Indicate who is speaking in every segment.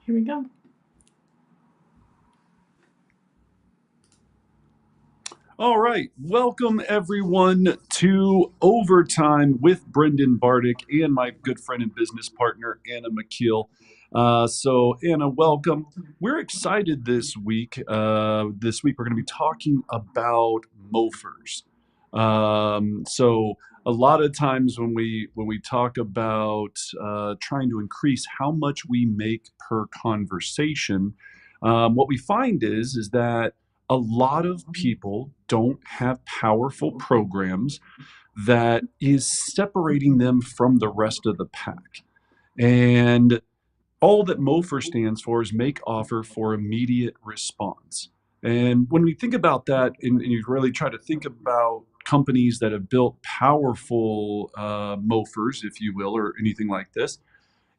Speaker 1: Here we go.
Speaker 2: All right. Welcome, everyone, to Overtime with Brendan Bardick and my good friend and business partner, Anna McKeel. Anna, welcome. We're excited this week. We're going to be talking about MOFIRs. A lot of times when we talk about trying to increase how much we make per conversation, what we find is that a lot of people don't have powerful programs that is separating them from the rest of the pack. And all that MOFIR stands for is make offer for immediate response. And when we think about that, and you really try to think about companies that have built powerful MOFIRs, if you will, or anything like this,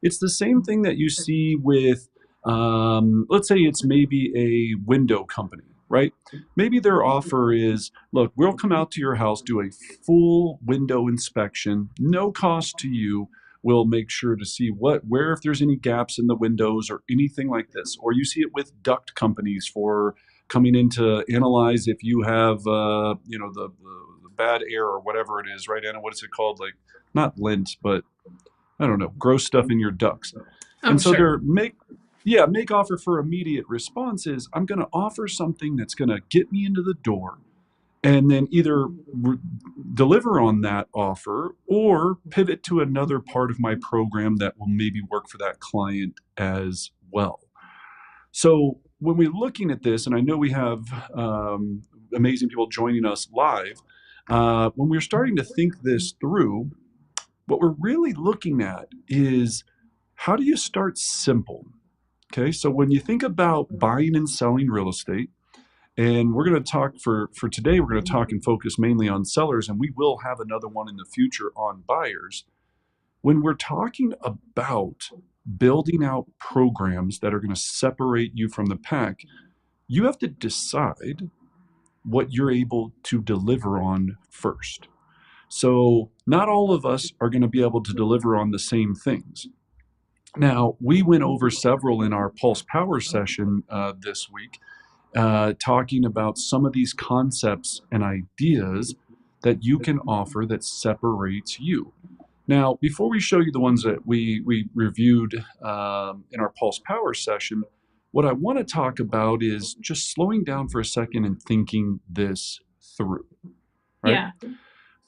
Speaker 2: it's the same thing that you see with, let's say it's maybe a window company, right? Maybe their offer is, look, we'll come out to your house, do a full window inspection, no cost to you. We'll make sure to see where, if there's any gaps in the windows or anything like this. Or you see it with duct companies for coming in to analyze if you have, the bad air or whatever it is, right, Anna? What is it called? Like, not lint, but I don't know, gross stuff in your ducts.
Speaker 1: Oh,
Speaker 2: And so
Speaker 1: sure.
Speaker 2: make offer for immediate response is I'm going to offer something that's going to get me into the door and then either deliver on that offer or pivot to another part of my program that will maybe work for that client as well. So when we're looking at this, and I know we have amazing people joining us live, when we're starting to think this through, what we're really looking at is how do you start simple? Okay, so when you think about buying and selling real estate, and we're going to talk for today, we're going to talk and focus mainly on sellers, and we will have another one in the future on buyers. When we're talking about building out programs that are going to separate you from the pack, you have to decide what you're able to deliver on first. So, not all of us are going to be able to deliver on the same things. Now, we went over several in our Pulse Power session this week, talking about some of these concepts and ideas that you can offer that separates you. Now, before we show you the ones that we reviewed in our Pulse Power session, what I want to talk about is just slowing down for a second and thinking this through, right?
Speaker 1: Yeah.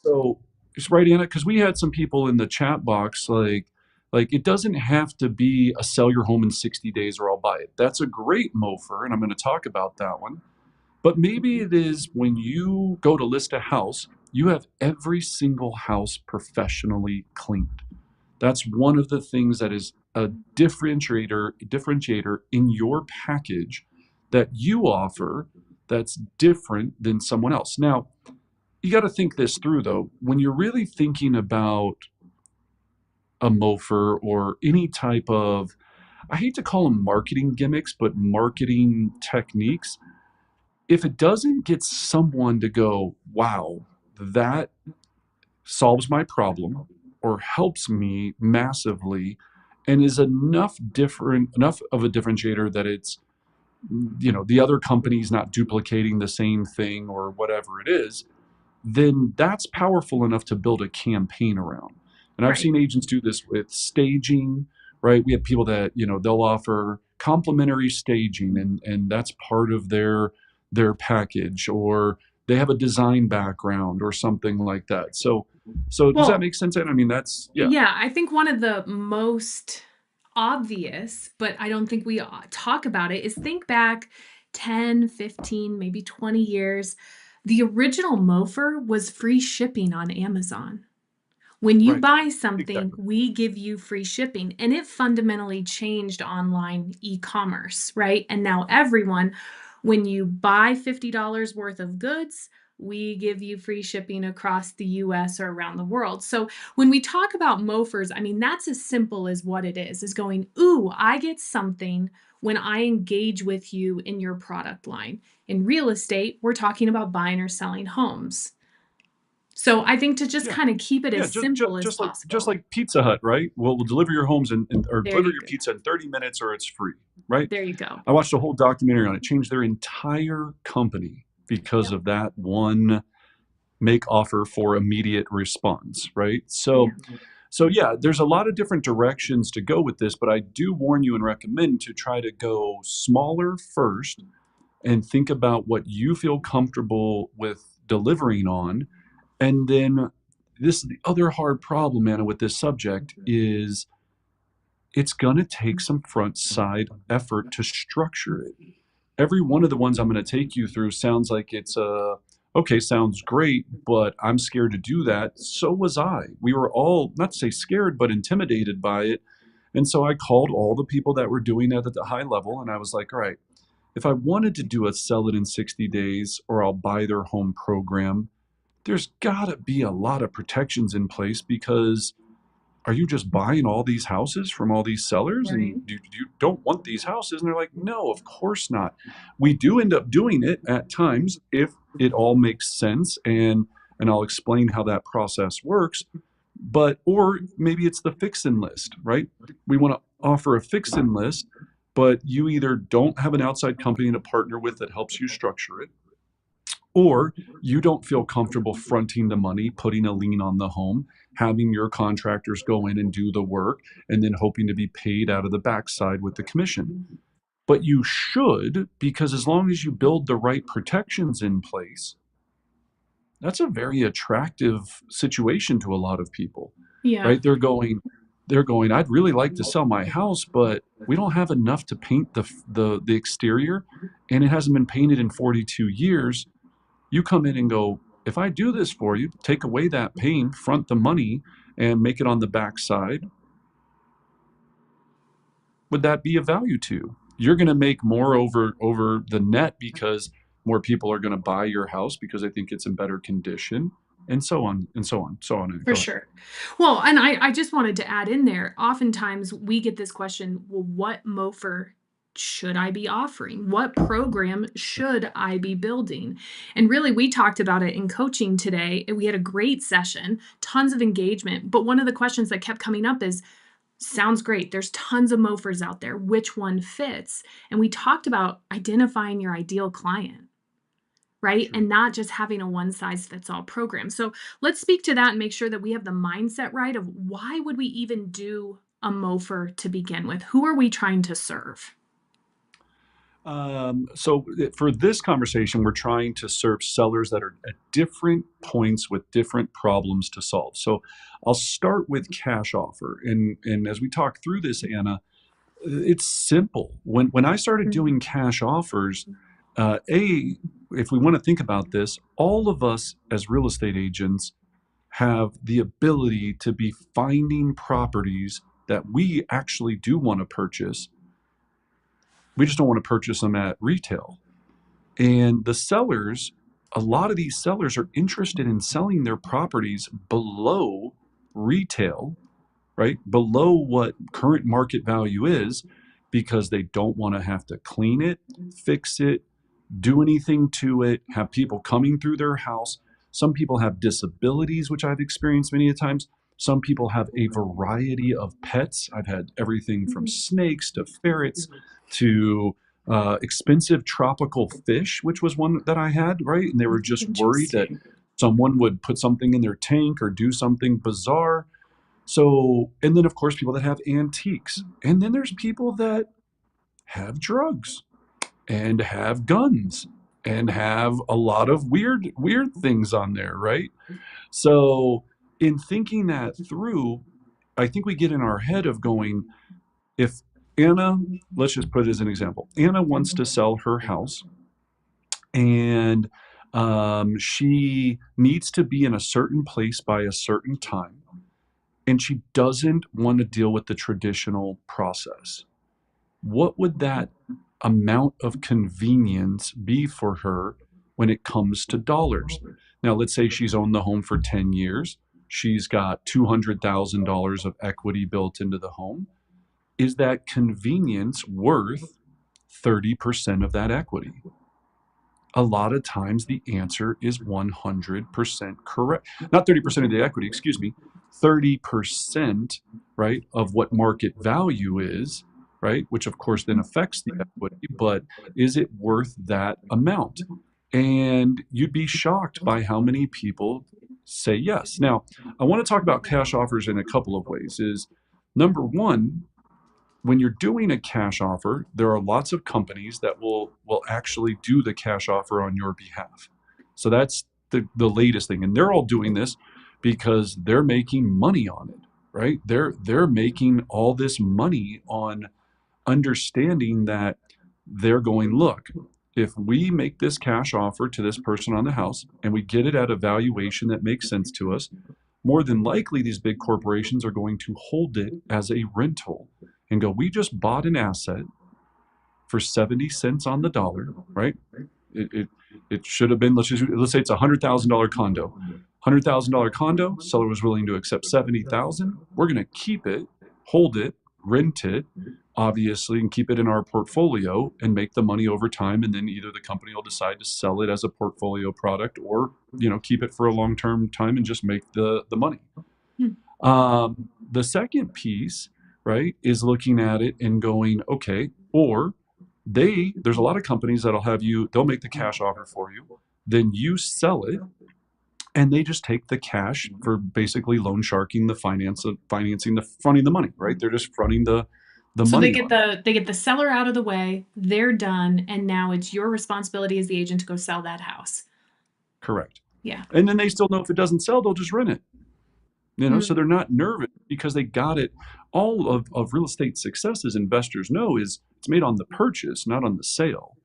Speaker 2: So it's right, Anna, because we had some people in the chat box like it doesn't have to be a sell your home in 60 days or I'll buy it. That's a great MOFIR, and I'm going to talk about that one. But maybe it is when you go to list a house, you have every single house professionally cleaned. That's one of the things that is a differentiator in your package that you offer that's different than someone else. Now, you got to think this through though. When you're really thinking about a MOFIR or any type of, I hate to call them marketing gimmicks, but marketing techniques, if it doesn't get someone to go, wow, that solves my problem or helps me massively and is enough of a differentiator that it's, the other company's not duplicating the same thing or whatever it is, then that's powerful enough to build a campaign around. And I've
Speaker 1: Right.
Speaker 2: seen agents do this with staging, right? We have people that, they'll offer complimentary staging and that's part of their package, or they have a design background or something like that. So does that
Speaker 1: Well,
Speaker 2: make sense? And I mean, that's, yeah.
Speaker 1: yeah, I think one of the most obvious, but I don't think we talk about it, is think back 10, 15, maybe 20 years. The original MOFIR was free shipping on Amazon. When you
Speaker 2: Right.
Speaker 1: buy something,
Speaker 2: Exactly.
Speaker 1: we give you free shipping. And it fundamentally changed online e-commerce, right? And now everyone, when you buy $50 worth of goods, we give you free shipping across the US or around the world. So when we talk about MOFIRs, I mean, that's as simple as what it is going, ooh, I get something when I engage with you in your product line. In real estate, we're talking about buying or selling homes. So I think to just
Speaker 2: Yeah.
Speaker 1: kind of keep it
Speaker 2: Yeah,
Speaker 1: as simple as
Speaker 2: just
Speaker 1: possible.
Speaker 2: like Pizza Hut, right? We'll deliver your homes or
Speaker 1: There
Speaker 2: deliver
Speaker 1: you
Speaker 2: your
Speaker 1: go.
Speaker 2: pizza in 30 minutes or it's free. right?
Speaker 1: There you go.
Speaker 2: I watched a whole documentary on it, changed their entire company because
Speaker 1: Yep.
Speaker 2: of that one make offer for immediate response, right?
Speaker 1: Yeah.
Speaker 2: So yeah, there's a lot of different directions to go with this, but I do warn you and recommend to try to go smaller first and think about what you feel comfortable with delivering on. And then this is the other hard problem, Anna, with this subject is it's going to take some front side effort to structure it. Every one of the ones I'm going to take you through sounds like it's okay, sounds great, but I'm scared to do that. So was I. We were all, not to say scared, but intimidated by it. And so I called all the people that were doing that at the high level, and I was like, all right, if I wanted to do a sell it in 60 days or I'll buy their home program, there's got to be a lot of protections in place because are you just buying all these houses from all these sellers
Speaker 1: Right.
Speaker 2: and you don't want these houses? And they're like, no, of course not. We do end up doing it at times if it all makes sense, and I'll explain how that process works. But or maybe it's the fix-in list, right? We want to offer a fix-in list, but you either don't have an outside company to partner with that helps you structure it, or you don't feel comfortable fronting the money, putting a lien on the home, having your contractors go in and do the work, and then hoping to be paid out of the backside with the commission. But you should, because as long as you build the right protections in place, that's a very attractive situation to a lot of people,
Speaker 1: Yeah.
Speaker 2: right? They're going, I'd really like to sell my house, but we don't have enough to paint the exterior, and it hasn't been painted in 42 years. You come in and go, if I do this for you, take away that pain, front the money, and make it on the backside, would that be of value to you? You're going to make more over the net because more people are going to buy your house because they think it's in better condition, and so on and so on, so on.
Speaker 1: For
Speaker 2: Go ahead.
Speaker 1: sure. Well, and I just wanted to add in there, oftentimes we get this question, well, what MOFIR should I be offering? What program should I be building? And really, we talked about it in coaching today. And we had a great session, tons of engagement. But one of the questions that kept coming up is, sounds great. There's tons of MOFIRs out there. Which one fits? And we talked about identifying your ideal client, right?
Speaker 2: Sure.
Speaker 1: And not just having a one size fits all program. So let's speak to that and make sure that we have the mindset right of why would we even do a MOFIR to begin with? Who are we trying to serve?
Speaker 2: So for this conversation, we're trying to serve sellers that are at different points with different problems to solve. So I'll start with cash offer, and as we talk through this, Anna, it's simple. When I started doing cash offers, if we want to think about this, all of us as real estate agents have the ability to be finding properties that we actually do want to purchase. We just don't want to purchase them at retail. And the sellers, a lot of these sellers are interested in selling their properties below retail, right? Below what current market value is, because they don't want to have to clean it, fix it, do anything to it, have people coming through their house. Some people have disabilities, which I've experienced many a times. Some people have a variety of pets. I've had everything from snakes to ferrets to expensive tropical fish, which was one that I had, right? And they were just worried that
Speaker 1: Interesting.
Speaker 2: someone would put something in their tank or do something bizarre. So, and then of course, people that have antiques. And then there's people that have drugs and have guns and have a lot of weird things on there, right? So in thinking that through, I think we get in our head of going, if Anna, let's just put it as an example, Anna wants to sell her house, and she needs to be in a certain place by a certain time, and she doesn't want to deal with the traditional process. What would that amount of convenience be for her when it comes to dollars? Now, let's say she's owned the home for 10 years. She's got $200,000 of equity built into the home. Is that convenience worth 30% of that equity? A lot of times the answer is 100% correct. Not 30% of the equity, excuse me, 30%, right, of what market value is. right? Which of course then affects the equity, but is it worth that amount? And you'd be shocked by how many people say yes. Now, I want to talk about cash offers in a couple of ways. Is number one, when you're doing a cash offer, there are lots of companies that will actually do the cash offer on your behalf. So that's the latest thing. And they're all doing this because they're making money on it, right? They're making all this money on understanding that they're going, look, if we make this cash offer to this person on the house and we get it at a valuation that makes sense to us, more than likely these big corporations are going to hold it as a rental and go, we just bought an asset for 70 cents on the dollar, right? It, it, it should have been, let's say it's a $100,000 condo. $100,000 condo, seller was willing to accept 70,000. We're going to keep it, hold it, rent it, obviously, and keep it in our portfolio and make the money over time. And then either the company will decide to sell it as a portfolio product or, keep it for a long-term time and just make the money.
Speaker 1: Hmm.
Speaker 2: The second piece, right, is looking at it and going, okay, or there's a lot of companies that'll have they'll make the cash offer for you, then you sell it, and they just take the cash for basically loan sharking the fronting the money, right? They're just fronting the
Speaker 1: So
Speaker 2: money on it.
Speaker 1: they get the seller out of the way, they're done, and now it's your responsibility as the agent to go sell that house.
Speaker 2: Correct.
Speaker 1: Yeah.
Speaker 2: And then they still know if it doesn't sell, they'll just rent it. So
Speaker 1: Hmm.
Speaker 2: they're not nervous because they got it. All of real estate success, as investors know, is it's made on the purchase, not on the sale,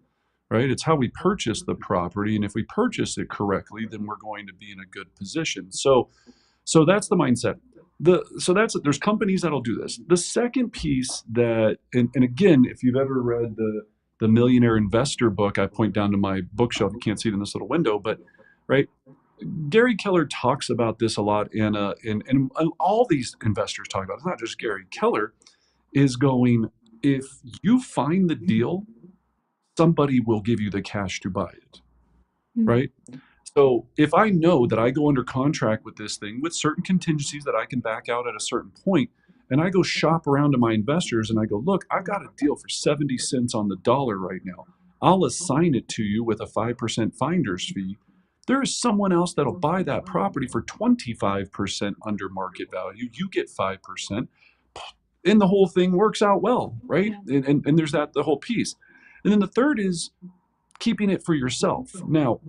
Speaker 2: right? It's how we purchase the property. And if we purchase it correctly, then we're going to be in a good position. So that's the mindset. There's companies that'll do this. The second piece that, and again, if you've ever read the Millionaire Investor book, I point down to my bookshelf. You can't see it in this little window, but right, Gary Keller talks about this a lot, and all these investors talk about it. It's not just Gary Keller. Is going, if you find the deal, somebody will give you the cash to buy it,
Speaker 1: Hmm.
Speaker 2: right? So if I know that I go under contract with this thing with certain contingencies that I can back out at a certain point, and I go shop around to my investors and I go, look, I've got a deal for 70 cents on the dollar right now. I'll assign it to you with a 5% finder's fee. There is someone else that'll buy that property for 25% under market value. You get 5%, and the whole thing works out well, right?
Speaker 1: Yeah.
Speaker 2: And there's the whole piece. And then the third is keeping it for yourself. Now,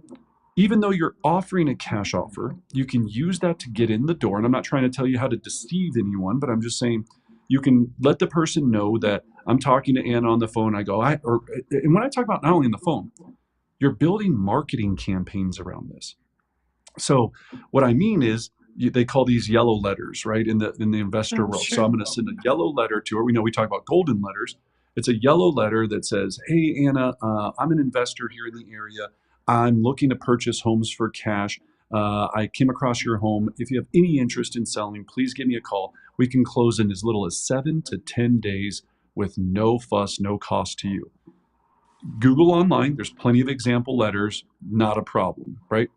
Speaker 2: even though you're offering a cash offer, you can use that to get in the door. And I'm not trying to tell you how to deceive anyone, but I'm just saying you can let the person know that I'm talking to Anna on the phone. And when I talk about not only on the phone, you're building marketing campaigns around this. So what I mean is they call these yellow letters, right, in the investor
Speaker 1: Oh,
Speaker 2: world. So
Speaker 1: sure.
Speaker 2: I'm going to send a yellow letter to her. We talk about golden letters. It's a yellow letter that says, "Hey Anna, I'm an investor here in the area. I'm looking to purchase homes for cash. I came across your home. If you have any interest in selling, please give me a call. We can close in as little as 7 to 10 days with no fuss, no cost to you." Google online. There's plenty of example letters. Not a problem, right?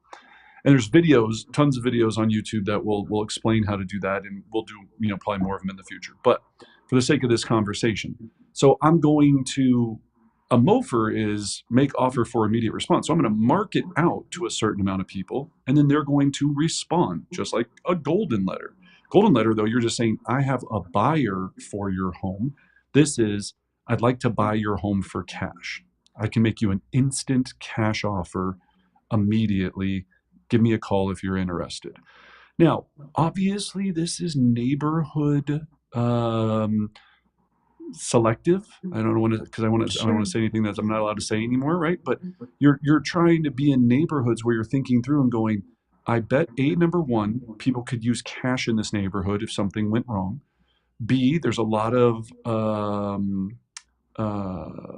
Speaker 2: And there's videos, tons of videos on YouTube that will explain how to do that, and we'll do probably more of them in the future. But for the sake of this conversation, so I'm going to a MOFIR is make offer for immediate response. So I'm going to mark it out to a certain amount of people, and then they're going to respond, just like a golden letter. Golden letter, though, you're just saying, I have a buyer for your home. This is, I'd like to buy your home for cash. I can make you an instant cash offer immediately. Give me a call if you're interested. Now, obviously, this is neighborhood selective. I don't want to because I don't want
Speaker 1: Sure.
Speaker 2: to say anything that I'm not allowed to say anymore, right? But you're trying to be in neighborhoods where you're thinking through and going, I bet number one, people could use cash in this neighborhood if something went wrong. B, there's a lot of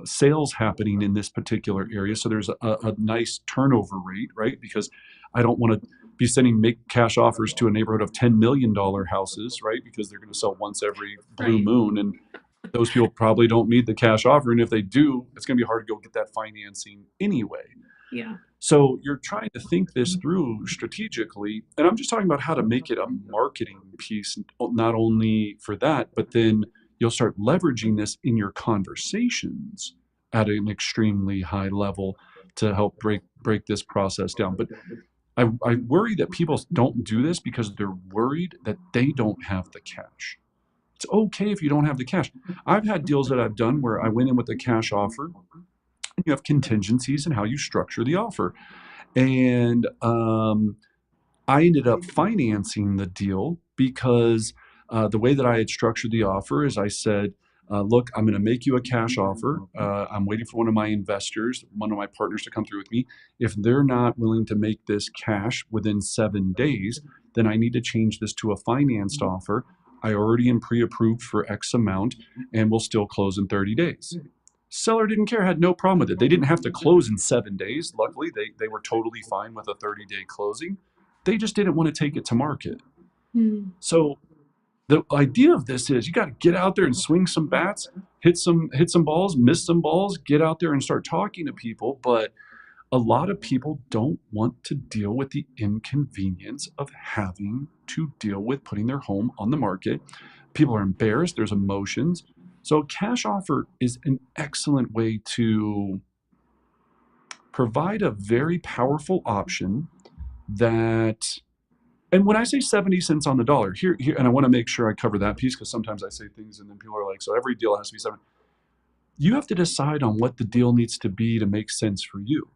Speaker 2: sales happening in this particular area. So there's a nice turnover rate, right? Because I don't want to be sending make cash offers to a neighborhood of $10 million houses, right? Because they're going to sell once every blue
Speaker 1: Right.
Speaker 2: moon. And those people probably don't need the cash offer. And if they do, it's going to be hard to go get that financing anyway.
Speaker 1: Yeah.
Speaker 2: So you're trying to think this through strategically. And I'm just talking about how to make it a marketing piece, not only for that, but then you'll start leveraging this in your conversations at an extremely high level to help break this process down. But I worry that people don't do this because they're worried that they don't have the cash. It's okay if you don't have the cash. I've had deals that I've done where I went in with a cash offer, and you have contingencies in how you structure the offer. And I ended up financing the deal because the way that I had structured the offer is I said, look, I'm going to make you a cash offer. I'm waiting for one of my investors, one of my partners to come through with me. If they're not willing to make this cash within 7 days, then I need to change this to a financed offer. I already am pre approved for X amount and we'll still close in 30 days. Seller didn't care, had no problem with it. They didn't have to close in 7 days. Luckily, they were totally fine with a 30-day closing. They just didn't want to take it to market.
Speaker 1: Hmm.
Speaker 2: So the idea of this is you got to get out there and swing some bats, hit some balls, miss some balls, get out there and start talking to people. But a lot of people don't want to deal with the inconvenience of having to deal with putting their home on the market. People are embarrassed, there's emotions. So a cash offer is an excellent way to provide a very powerful option that, and when I say 70 cents on the dollar, here, and I want to make sure I cover that piece because sometimes I say things and then people are like, so every deal has to be 7. You have to decide on what the deal needs to be to make sense for you.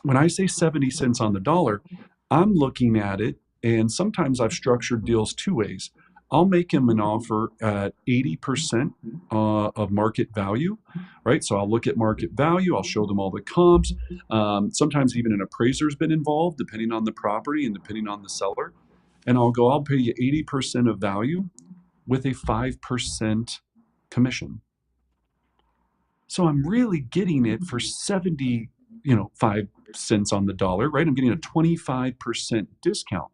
Speaker 2: When I say 70 cents on the dollar, I'm looking at it, and sometimes I've structured deals two ways. I'll make him an offer at 80% of market value, right? So I'll look at market value, I'll show them all the comps. Sometimes even an appraiser's been involved, depending on the property and depending on the seller. And I'll pay you 80% of value with a 5% commission. So I'm really getting it for 70, 5 cents on the dollar, right? I'm getting a 25% discount.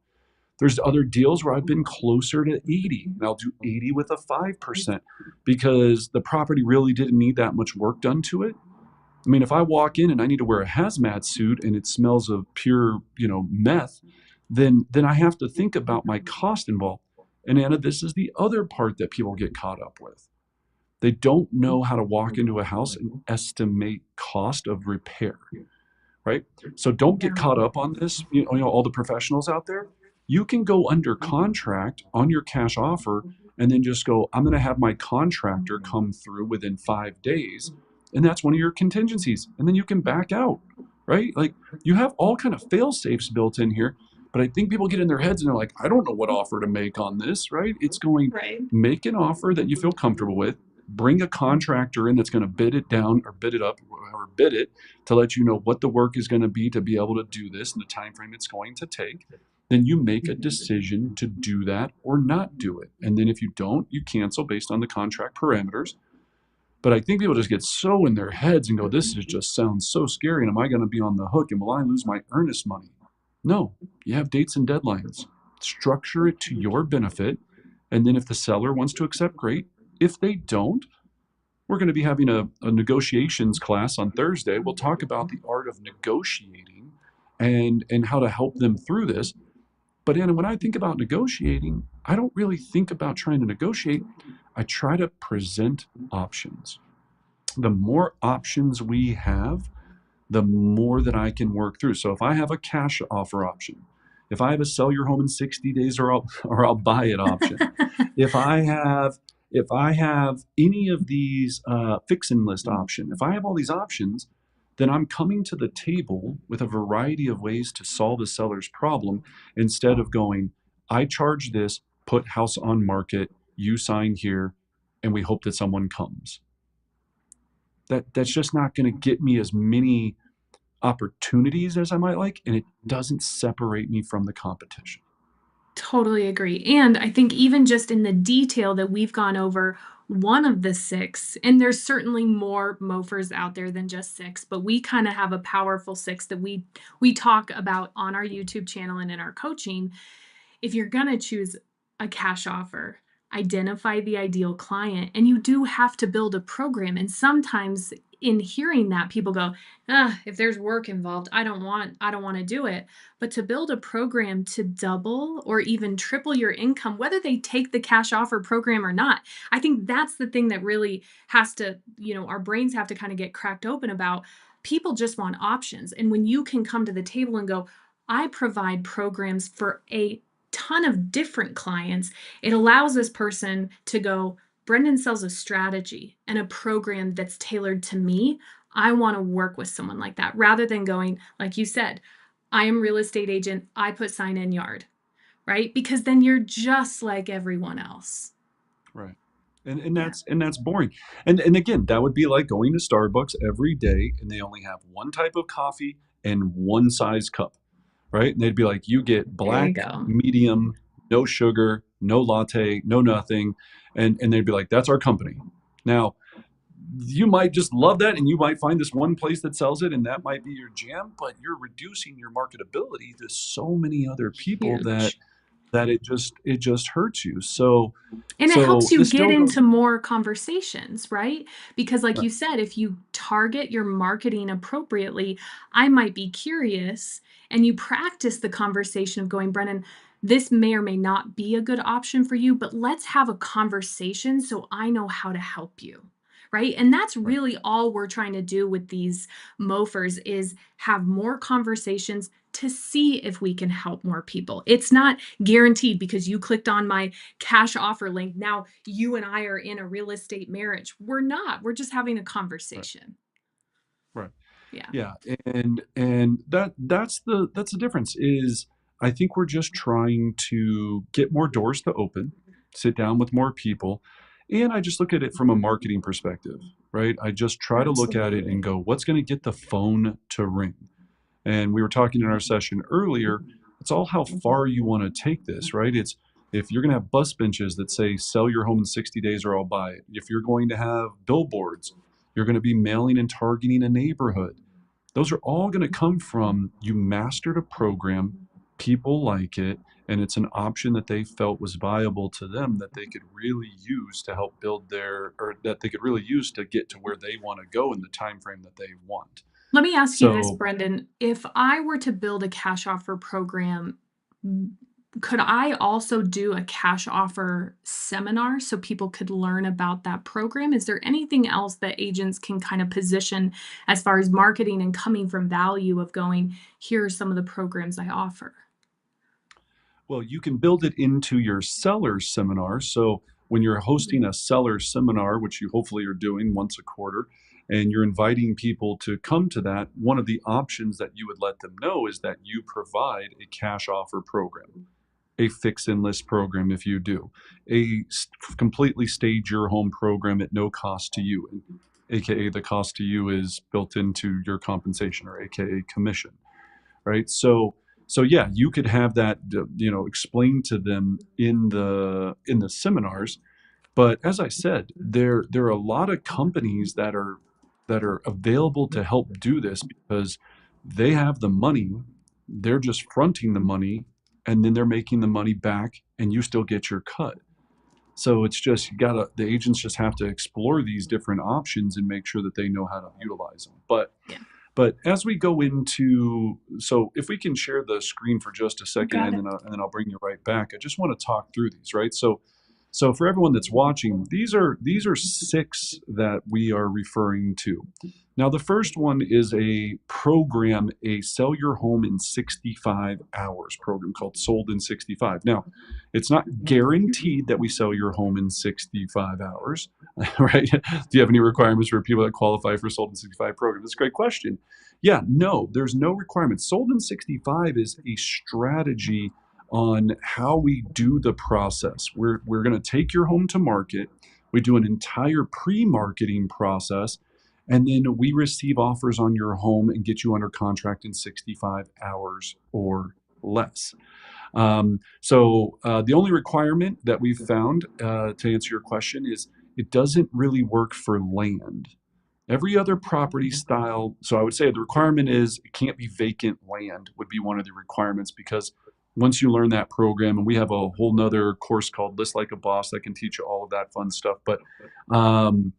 Speaker 2: There's other deals where I've been closer to 80, and I'll do 80 with a 5% because the property really didn't need that much work done to it. I mean, if I walk in and I need to wear a hazmat suit and it smells of pure, meth, then I have to think about my cost involved. And Anna, this is the other part that people get caught up with. They don't know how to walk into a house and estimate cost of repair, right? So don't get
Speaker 1: Yeah.
Speaker 2: caught up on this. All the professionals out there, you can go under contract on your cash offer and then just go, I'm going to have my contractor come through within 5 days. And that's one of your contingencies. And then you can back out, right? Like you have all kind of fail safes built in here. But I think people get in their heads and they're like, I don't know what offer to make on this, right? It's going,
Speaker 1: Right.
Speaker 2: make an offer that you feel comfortable with, bring a contractor in that's going to bid it down or bid it up or bid it to let you know what the work is going to be able to do this and the time frame it's going to take. Then you make a decision to do that or not do it. And then if you don't, you cancel based on the contract parameters. But I think people just get so in their heads and go, this is just sounds so scary. And am I going to be on the hook? And will I lose my earnest money? No, you have dates and deadlines. Structure it to your benefit. And then if the seller wants to accept, great. If they don't, we're going to be having a negotiations class on Thursday. We'll talk about the art of negotiating and how to help them through this. But Anna, when I think about negotiating, I don't really think about trying to negotiate. I try to present options. The more options we have, the more that I can work through. So if I have a cash offer option, if I have a sell your home in 60 days or I'll buy it option, if I have any of these fix and list option, if I have all these options, then I'm coming to the table with a variety of ways to solve a seller's problem instead of going, I charge this, put house on market, you sign here, and we hope that someone comes. That's just not going to get me as many opportunities as I might like, and it doesn't separate me from the competition.
Speaker 1: Totally agree. And I think even just in the detail that we've gone over, one of the six, and there's certainly more MOFIRs out there than just six, but we kind of have a powerful six that we talk about on our YouTube channel and in our coaching. If you're going to choose a cash offer, identify the ideal client, and you do have to build a program. And sometimes in hearing that, people go, if there's work involved, I don't want to do it. But to build a program to double or even triple your income, whether they take the cash offer program or not, I think that's the thing that really has to, our brains have to kind of get cracked open about. People just want options. And when you can come to the table and go, I provide programs for a ton of different clients, it allows this person to go, Brendan sells a strategy and a program that's tailored to me. I want to work with someone like that rather than going, like you said, I am real estate agent. I put sign in yard, right? Because then you're just like everyone else.
Speaker 2: Right. And
Speaker 1: Yeah.
Speaker 2: that's boring. And again, that would be like going to Starbucks every day and they only have one type of coffee and one size cup, right? And they'd be like, you get
Speaker 1: There you
Speaker 2: black,
Speaker 1: go.
Speaker 2: medium, no sugar, no latte, no nothing. And they'd be like, that's our company. Now, you might just love that and you might find this one place that sells it and that might be your jam, but you're reducing your marketability to so many other people that
Speaker 1: Huge.
Speaker 2: it just hurts you. So
Speaker 1: And it helps
Speaker 2: so
Speaker 1: you
Speaker 2: this
Speaker 1: get
Speaker 2: still goes
Speaker 1: into more conversations, right? Because, like
Speaker 2: right,
Speaker 1: you said, if you target your marketing appropriately, I might be curious and you practice the conversation of going, Brennan, this may or may not be a good option for you, but let's have a conversation so I know how to help you. Right. And that's
Speaker 2: right,
Speaker 1: really all we're trying to do with these MOFIRs is have more conversations to see if we can help more people. It's not guaranteed because you clicked on my cash offer link. Now you and I are in a real estate marriage. We're not. We're just having a
Speaker 2: right,
Speaker 1: conversation.
Speaker 2: right.
Speaker 1: Yeah.
Speaker 2: Yeah, and that's the difference is I think we're just trying to get more doors to open, sit down with more people, and I just look at it from a marketing perspective, right? I just try to look at it and
Speaker 1: Absolutely.
Speaker 2: go, what's going to get the phone to ring? And we were talking in our session earlier, it's all how far you want to take this, right? It's if you're going to have bus benches that say sell your home in 60 days or I'll buy it. If you're going to have billboards, you're going to be mailing and targeting a neighborhood. Those are all going to come from you mastered a program, people like it, and it's an option that they felt was viable to them that they could really use to help build their or that they could really use to get to where they want to go in the time frame that they want.
Speaker 1: Let me ask you this,
Speaker 2: So,
Speaker 1: Brendan. If I were to build a cash offer program, could I also do a cash offer seminar so people could learn about that program? Is there anything else that agents can kind of position as far as marketing and coming from value of going, here are some of the programs I offer?
Speaker 2: well, you can build it into your seller seminar. So when you're hosting a seller seminar, which you hopefully are doing once a quarter, and you're inviting people to come to that, one of the options that you would let them know is that you provide a cash offer program, a fix and list program if you do, completely stage your home program at no cost to you, and aka the cost to you is built into your compensation or aka commission, right? So yeah, you could have that explained to them in the seminars. But as I said, there are a lot of companies that are available to help do this because they have the money, they're just fronting the money, and then they're making the money back and you still get your cut. So it's just the agents just have to explore these different options and make sure that they know how to utilize them.
Speaker 1: Yeah,
Speaker 2: But as we go into, so if we can share the screen for just a
Speaker 1: you
Speaker 2: second,
Speaker 1: got
Speaker 2: and
Speaker 1: it.
Speaker 2: then I'll bring you right back. I just want to talk through these, right? So for everyone that's watching, these are six that we are referring to. Now, the first one is a program, a sell your home in 65 hours program called Sold in 65. Now, it's not guaranteed that we sell your home in 65 hours, right? Do you have any requirements for people that qualify for Sold in 65 program? That's a great question. Yeah, no, there's no requirement. Sold in 65 is a strategy on how we do the process. We're going to take your home to market. We do an entire pre-marketing process, and then we receive offers on your home and get you under contract in 65 hours or less. So the only requirement that we've found to answer your question is it doesn't really work for land. Every other property style, so I would say the requirement is it can't be vacant land would be one of the requirements because once you learn that program, and we have a whole nother course called List Like a Boss that can teach you all of that fun stuff. But um,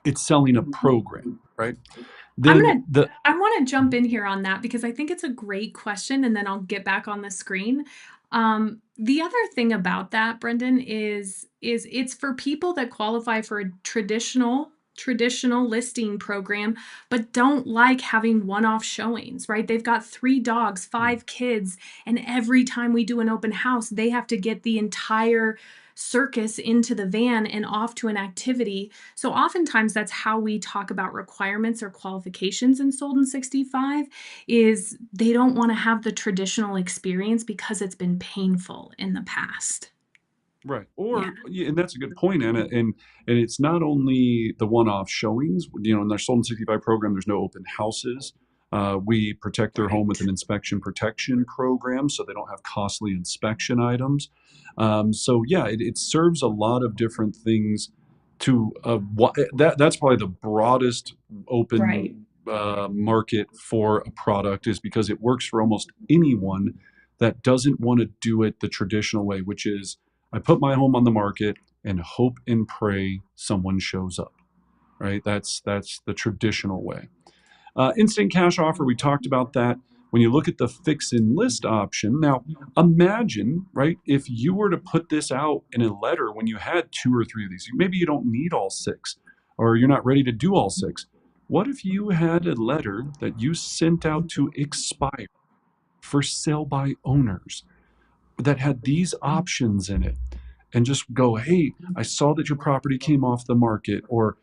Speaker 2: it's selling a program, right?
Speaker 1: I'm
Speaker 2: Then
Speaker 1: gonna
Speaker 2: the
Speaker 1: I want to jump in here on that because I think it's a great question, and then I'll get back on the screen. The other thing about that, Brendan, is it's for people that qualify for a traditional listing program, but don't like having one-off showings, right? They've got 3 dogs, 5 kids, and every time we do an open house, they have to get the entire circus into the van and off to an activity. So oftentimes that's how we talk about requirements or qualifications in Sold in 65 is they don't want to have the traditional experience because it's been painful in the past.
Speaker 2: Right.
Speaker 1: Yeah,
Speaker 2: Or, yeah, and that's a good point, Anna. And it's not only the one-off showings. In their Sold in 65 program, there's no open houses. We protect their home with
Speaker 1: right.
Speaker 2: an inspection protection program, so they don't have costly inspection items. So yeah, it serves a lot of different things. To that's probably the broadest
Speaker 1: Right.
Speaker 2: open market for a product, is because it works for almost anyone that doesn't want to do it the traditional way, which is I put my home on the market and hope and pray someone shows up, right? That's the traditional way. Instant cash offer, we talked about that. When you look at the fix and list option, now imagine, right, if you were to put this out in a letter when you had 2 or 3 of these, maybe you don't need all 6, or you're not ready to do all 6. What if you had a letter that you sent out to expire for sale by owners that had these options in it, and just go, hey, I saw that your property came off the market, or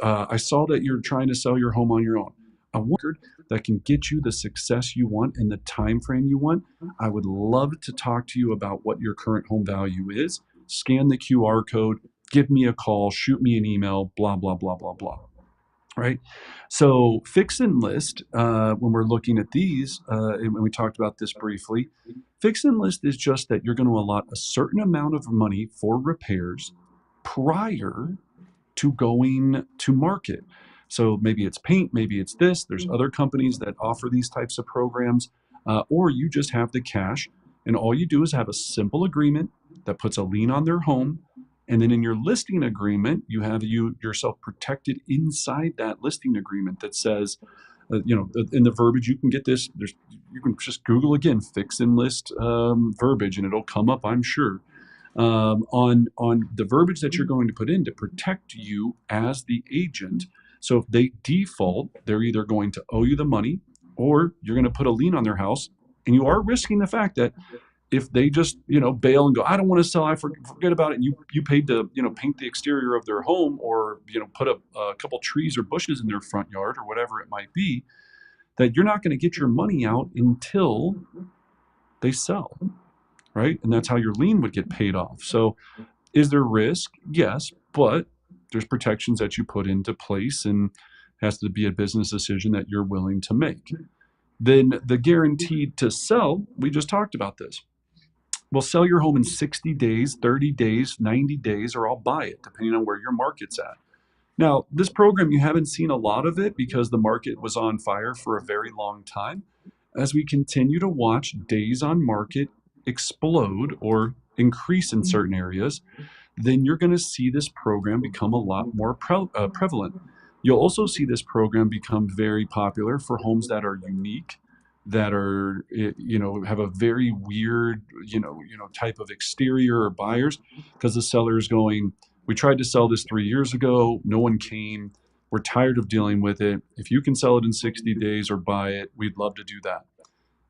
Speaker 2: I saw that you're trying to sell your home on your own. A record that can get you the success you want in the time frame you want. I would love to talk to you about what your current home value is. Scan the QR code, give me a call, shoot me an email, blah blah blah blah blah. Right. So fix and list, when we're looking at these, and we talked about this briefly, fix and list is just that you're going to allot a certain amount of money for repairs prior to going to market. So maybe it's paint, maybe it's this. There's other companies that offer these types of programs, or you just have the cash, and all you do is have a simple agreement that puts a lien on their home. And then in your listing agreement, you have yourself protected inside that listing agreement that says, in the verbiage, you can get this. You can just Google again, fix and list verbiage, and it'll come up, I'm sure, on the verbiage that you're going to put in to protect you as the agent. So if they default, they're either going to owe you the money, or you're going to put a lien on their house, and you are risking the fact that if they just bail and go, I don't want to sell, forget about it, and you paid to paint the exterior of their home, or put a couple trees or bushes in their front yard or whatever it might be, that you're not going to get your money out until they sell, right? And that's how your lien would get paid off. So is there risk? Yes, but there's protections that you put into place, and it has to be a business decision that you're willing to make. Then the guaranteed to sell, we just talked about this. We'll sell your home in 60 days, 30 days, 90 days, or I'll buy it, depending on where your market's at. Now, this program, you haven't seen a lot of it because the market was on fire for a very long time. As we continue to watch days on market explode or increase in certain areas, then you're going to see this program become a lot more prevalent. You'll also see this program become very popular for homes that are unique, that are have a very weird type of exterior or buyers, because the seller is going, we tried to sell this 3 years ago, no one came, we're tired of dealing with it. If you can sell it in 60 days or buy it, we'd love to do that.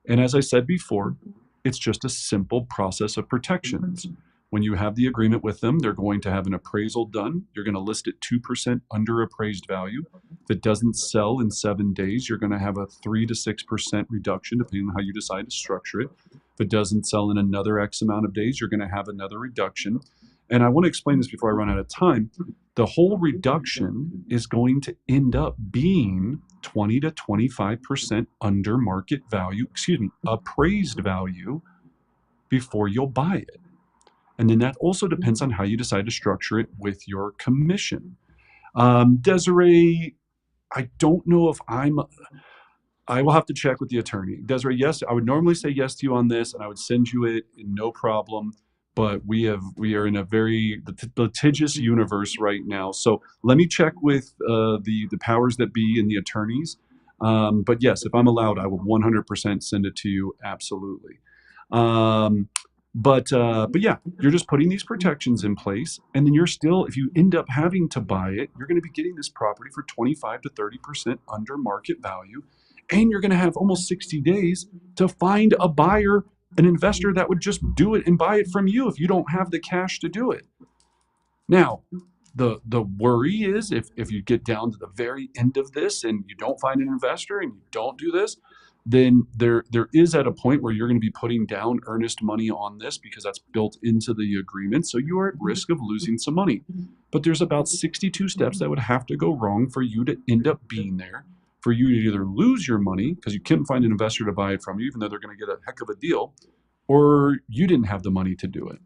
Speaker 2: And as I said before, it's just a simple process of protections. When you have the agreement with them, they're going to have an appraisal done. You're going to list it 2% under appraised value. If it doesn't sell in 7 days, you're going to have a 3 to 6% reduction, depending on how you decide to structure it. If it doesn't sell in another X amount of days, you're going to have another reduction. And I want to explain this before I run out of time. The whole reduction is going to end up being 20 to 25% under market value, appraised value, before you'll buy it. And then that also depends on how you decide to structure it with your commission. Desiree, I don't know if I will have to check with the attorney. Desiree, yes, I would normally say yes to you on this, and I would send you it, no problem. But we are in a very litigious universe right now. So let me check with the powers that be and the attorneys. But yes, if I'm allowed, I will 100% send it to you. Absolutely. Um, but yeah, you're just putting these protections in place, and then you're still, if you end up having to buy it, you're going to be getting this property for 25 to 30% under market value, and you're going to have almost 60 days to find a buyer, an investor that would just do it and buy it from you if you don't have the cash to do it. Now, the worry is if you get down to the very end of this and you don't find an investor and you don't do this, then there is at a point where you're going to be putting down earnest money on this because that's built into the agreement. So you are at risk of losing some money. But there's about 62 steps that would have to go wrong for you to end up being there, for you to either lose your money because you couldn't find an investor to buy it from you, even though they're going to get a heck of a deal, or you didn't have the money to do it.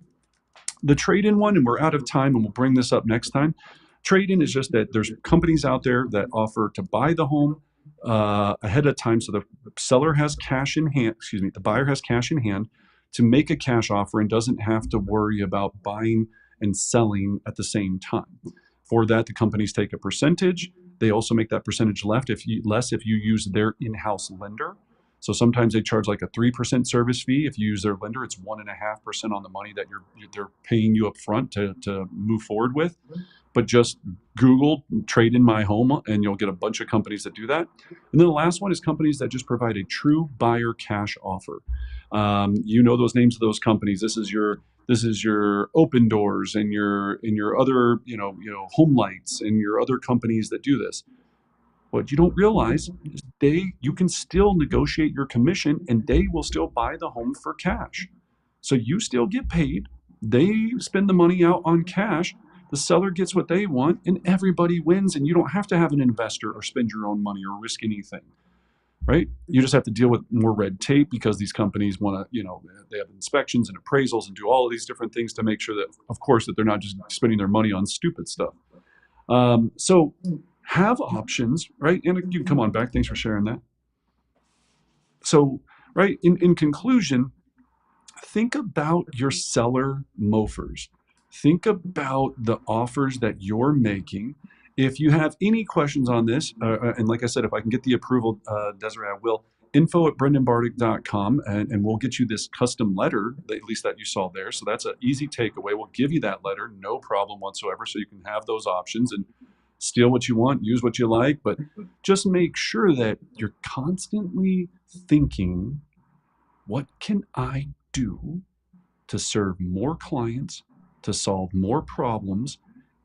Speaker 2: The trade-in one, and we're out of time, and we'll bring this up next time. Trade-in is just that there's companies out there that offer to buy the home ahead of time, so the seller has cash in hand. Excuse me, the buyer has cash in hand to make a cash offer and doesn't have to worry about buying and selling at the same time. For that, the companies take a percentage. They also make that percentage less if you use their in-house lender. So sometimes they charge like a 3% service fee. If you use their lender, it's 1.5% on the money that they're paying you up front to move forward with. But just Google trade in my home and you'll get a bunch of companies that do that. And then the last one is companies that just provide a true buyer cash offer. You know those names of those companies. This is your Open Doors and your other Home Lights and your other companies that do this. What you don't realize is you can still negotiate your commission and they will still buy the home for cash. So you still get paid. They spend the money out on cash. The seller gets what they want and everybody wins, and you don't have to have an investor or spend your own money or risk anything, right? You just have to deal with more red tape because these companies want to, they have inspections and appraisals and do all of these different things to make sure that, of course, that they're not just spending their money on stupid stuff. So have options, right? And you can come on back. Thanks for sharing that. So, right, in conclusion, think about your seller MOFIRs. Think about the offers that you're making. If you have any questions on this, and like I said, if I can get the approval, Desiree, I will. info@brendanbardick.com, and we'll get you this custom letter, at least that you saw there. So that's an easy takeaway. We'll give you that letter, no problem whatsoever, so you can have those options and steal what you want, use what you like, but just make sure that you're constantly thinking, what can I do to serve more clients, to solve more problems,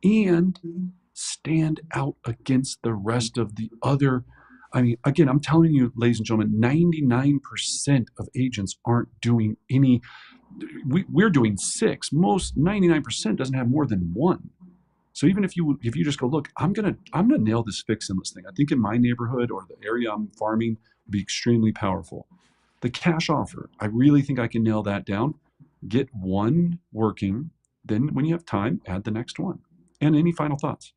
Speaker 2: and stand out against the rest of the other. I mean, again, I'm telling you, ladies and gentlemen, 99% of agents aren't doing any. We're doing 6. Most 99% doesn't have more than 1. So even if you just go, look, I'm gonna nail this fix in this thing. I think in my neighborhood or the area I'm farming will be extremely powerful. The cash offer, I really think I can nail that down. Get one working, then when you have time, add the next one. And any final thoughts?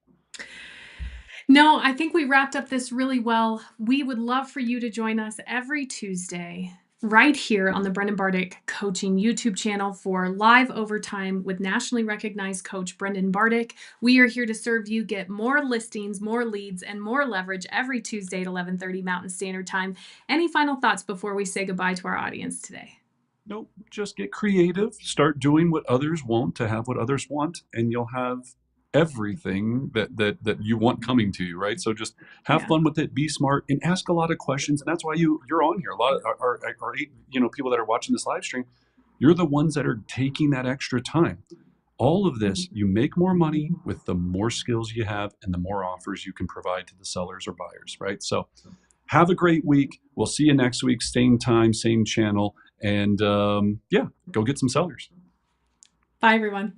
Speaker 1: No, I think we wrapped up this really well. We would love for you to join us every Tuesday right here on the Brendan Bardick Coaching YouTube channel for live overtime with nationally recognized coach Brendan Bardick. We are here to serve you, get more listings, more leads, and more leverage every Tuesday at 11:30 Mountain Standard Time. Any final thoughts before we say goodbye to our audience today?
Speaker 2: Nope, just get creative, start doing what others won't to have what others want, and you'll have everything that you want coming to you, right? So just have fun with it, be smart, and ask a lot of questions. And that's why you're on here. A lot of our people that are watching this live stream, you're the ones that are taking that extra time. All of this, you make more money with the more skills you have and the more offers you can provide to the sellers or buyers, right? So have a great week. We'll see you next week, same time, same channel. And go get some sellers.
Speaker 1: Bye, everyone.